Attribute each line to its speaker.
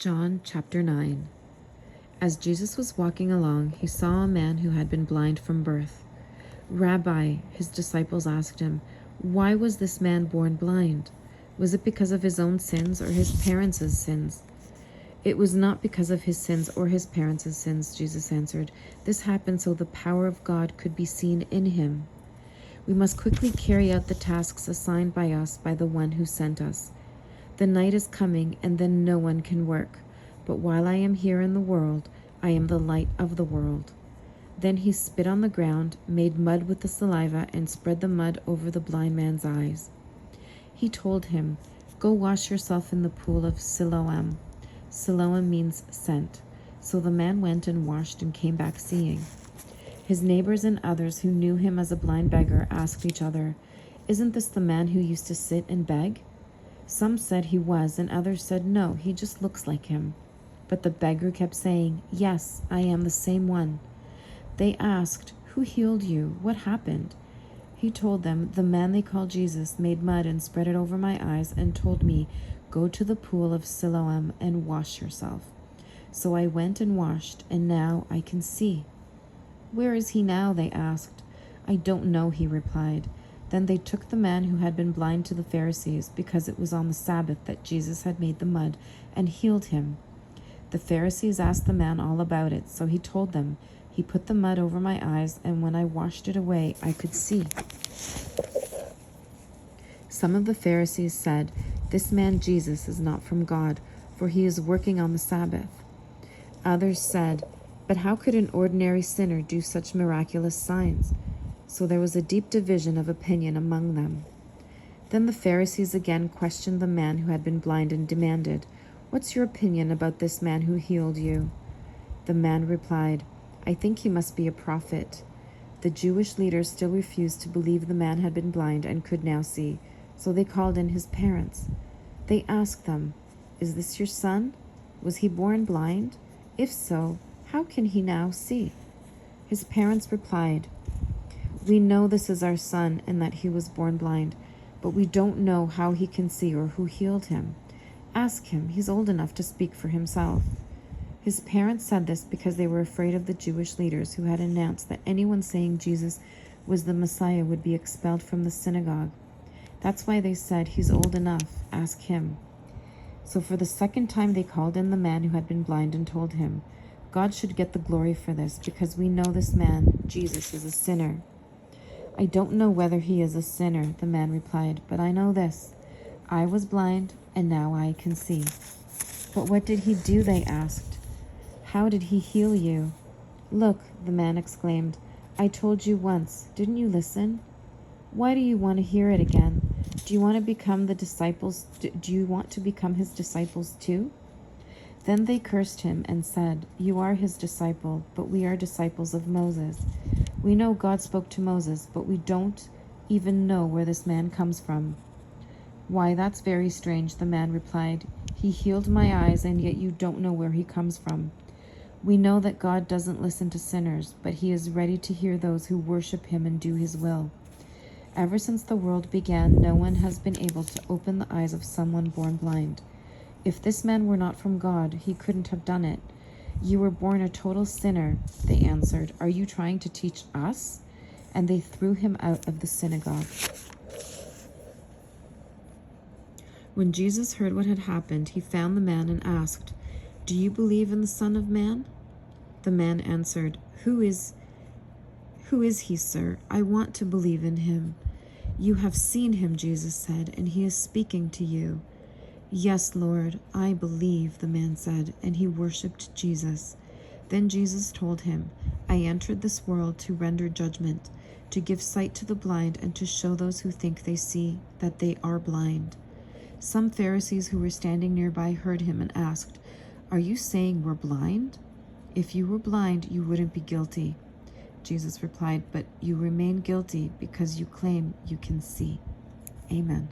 Speaker 1: John chapter 9. As Jesus was walking along, he saw a man who had been blind from birth. Rabbi, his disciples asked him, why was this man born blind? Was it because of his own sins or his parents' sins? It was not because of his sins or his parents' sins, Jesus answered. This happened so the power of God could be seen in him. We must quickly carry out the tasks assigned by us by the one who sent us. The night is coming, and then no one can work. But while I am here in the world, I am the light of the world. Then he spit on the ground, made mud with the saliva, and spread the mud over the blind man's eyes. He told him, go wash yourself in the pool of Siloam. Siloam means sent. So the man went and washed and came back seeing. His neighbors and others who knew him as a blind beggar asked each other, isn't this the man who used to sit and beg? Some said he was, and others said, no, he just looks like him. But the beggar kept saying, yes, I am the same one. They asked, who healed you? What happened? He told them, the man they called Jesus made mud and spread it over my eyes and told me, go to the pool of Siloam and wash yourself. So I went and washed, and now I can see. Where is he now? They asked. I don't know, he replied. Then they took the man who had been blind to the Pharisees, because it was on the Sabbath that Jesus had made the mud, and healed him. The Pharisees asked the man all about it, so he told them, he put the mud over my eyes, and when I washed it away, I could see. Some of the Pharisees said, this man Jesus is not from God, for he is working on the Sabbath. Others said, but how could an ordinary sinner do such miraculous signs? So there was a deep division of opinion among them. Then the Pharisees again questioned the man who had been blind and demanded, what's your opinion about this man who healed you? The man replied, I think he must be a prophet. The Jewish leaders still refused to believe the man had been blind and could now see, so they called in his parents. They asked them, is this your son? Was he born blind? If so, how can he now see? His parents replied, we know this is our son and that he was born blind, but we don't know how he can see or who healed him. Ask him, he's old enough to speak for himself. His parents said this because they were afraid of the Jewish leaders who had announced that anyone saying Jesus was the Messiah would be expelled from the synagogue. That's why they said, he's old enough, ask him. So for the second time they called in the man who had been blind and told him, God should get the glory for this, because we know this man, Jesus, is a sinner. I don't know whether he is a sinner, the man replied, but I know this. I was blind, and now I can see. But what did he do? They asked. How did he heal you? Look, the man exclaimed, I told you once. Didn't you listen? Why do you want to hear it again? Do you want to become the disciples? Do you want to become his disciples too? Then they cursed him and said, you are his disciple, but we are disciples of Moses. We know God spoke to Moses, but we don't even know where this man comes from. Why, that's very strange, the man replied. He healed my eyes, and yet you don't know where he comes from. We know that God doesn't listen to sinners, but he is ready to hear those who worship him and do his will. Ever since the world began, no one has been able to open the eyes of someone born blind. If this man were not from God, he couldn't have done it. You were born a total sinner, they answered. Are you trying to teach us? And they threw him out of the synagogue. When Jesus heard what had happened, he found the man and asked, do you believe in the Son of Man? The man answered, Who is he, sir? I want to believe in him. You have seen him, Jesus said, and he is speaking to you. Yes, Lord, I believe, the man said, and he worshipped Jesus. Then Jesus told him, I entered this world to render judgment, to give sight to the blind, and to show those who think they see that they are blind. Some Pharisees who were standing nearby heard him and asked, Are you saying we're blind? If you were blind, you wouldn't be guilty. Jesus replied, But you remain guilty because you claim you can see. Amen.